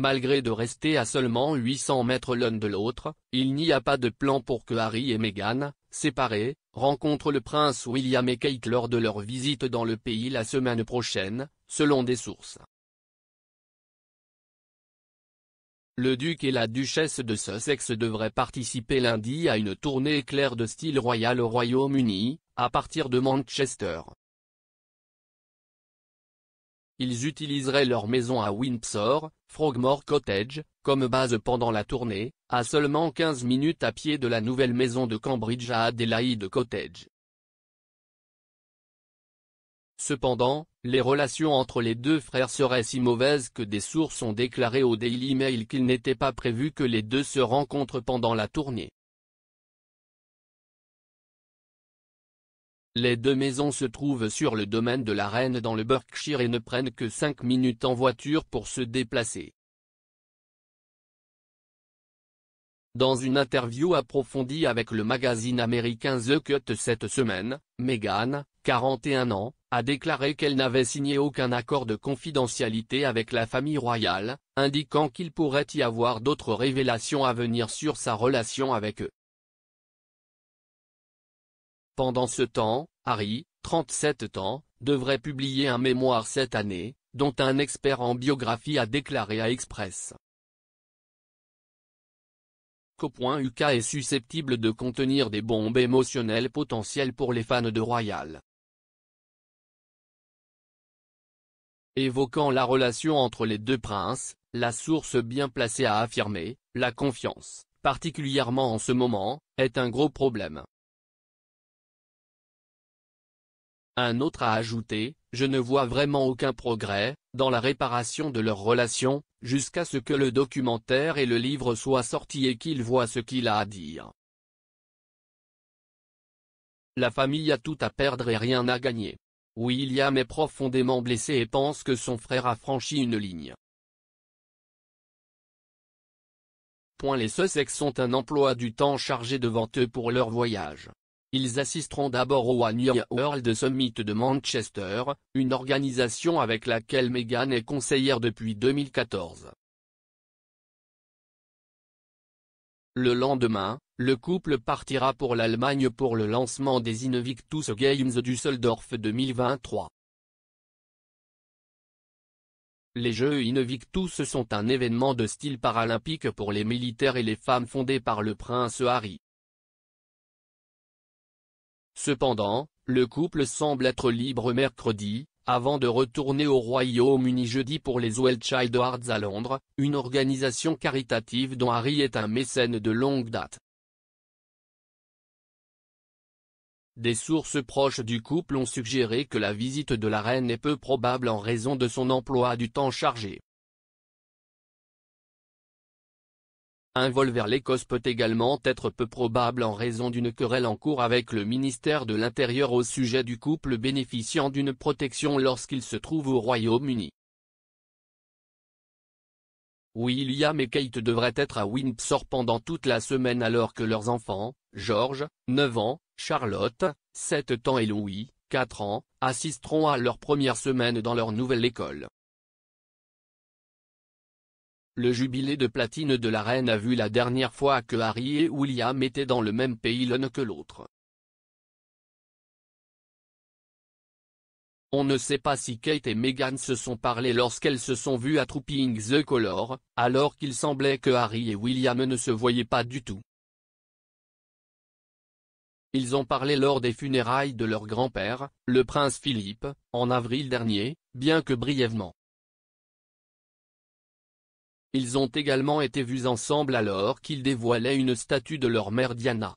Malgré de rester à seulement 800 mètres l'un de l'autre, il n'y a pas de plan pour que Harry et Meghan, séparés, rencontrent le prince William et Kate lors de leur visite dans le pays la semaine prochaine, selon des sources. Le duc et la duchesse de Sussex devraient participer lundi à une tournée éclair de style royal au Royaume-Uni, à partir de Manchester. Ils utiliseraient leur maison à Windsor, Frogmore Cottage, comme base pendant la tournée, à seulement 15 minutes à pied de la nouvelle maison de Cambridge à Adelaide Cottage. Cependant, les relations entre les deux frères seraient si mauvaises que des sources ont déclaré au Daily Mail qu'il n'était pas prévu que les deux se rencontrent pendant la tournée. Les deux maisons se trouvent sur le domaine de la reine dans le Berkshire et ne prennent que 5 minutes en voiture pour se déplacer. Dans une interview approfondie avec le magazine américain The Cut cette semaine, Meghan, 41 ans, a déclaré qu'elle n'avait signé aucun accord de confidentialité avec la famille royale, indiquant qu'il pourrait y avoir d'autres révélations à venir sur sa relation avec eux. Pendant ce temps, Harry, 37 ans, devrait publier un mémoire cette année, dont un expert en biographie a déclaré à Express. UK est susceptible de contenir des bombes émotionnelles potentielles pour les fans de Royal. Évoquant la relation entre les deux princes, la source bien placée a affirmé, la confiance, particulièrement en ce moment, est un gros problème. Un autre a ajouté, je ne vois vraiment aucun progrès, dans la réparation de leur relation, jusqu'à ce que le documentaire et le livre soient sortis et qu'il voit ce qu'il a à dire. La famille a tout à perdre et rien à gagner. William est profondément blessé et pense que son frère a franchi une ligne. Les Sussex ont un emploi du temps chargé devant eux pour leur voyage. Ils assisteront d'abord au One Year World Summit de Manchester, une organisation avec laquelle Meghan est conseillère depuis 2014. Le lendemain, le couple partira pour l'Allemagne pour le lancement des Invictus Games Düsseldorf 2023. Les Jeux Invictus sont un événement de style paralympique pour les militaires et les femmes fondé par le prince Harry. Cependant, le couple semble être libre mercredi, avant de retourner au Royaume-Uni jeudi pour les World Child Awards à Londres, une organisation caritative dont Harry est un mécène de longue date. Des sources proches du couple ont suggéré que la visite de la reine est peu probable en raison de son emploi du temps chargé. Un vol vers l'Écosse peut également être peu probable en raison d'une querelle en cours avec le ministère de l'Intérieur au sujet du couple bénéficiant d'une protection lorsqu'il se trouve au Royaume-Uni. William et Kate devraient être à Windsor pendant toute la semaine alors que leurs enfants, George, 9 ans, Charlotte, 7 ans et Louis, 4 ans, assisteront à leur première semaine dans leur nouvelle école. Le jubilé de platine de la reine a vu la dernière fois que Harry et William étaient dans le même pays l'un que l'autre. On ne sait pas si Kate et Meghan se sont parlé lorsqu'elles se sont vues à Trooping the Colour, alors qu'il semblait que Harry et William ne se voyaient pas du tout. Ils ont parlé lors des funérailles de leur grand-père, le prince Philippe, en avril dernier, bien que brièvement. Ils ont également été vus ensemble alors qu'ils dévoilaient une statue de leur mère Diana.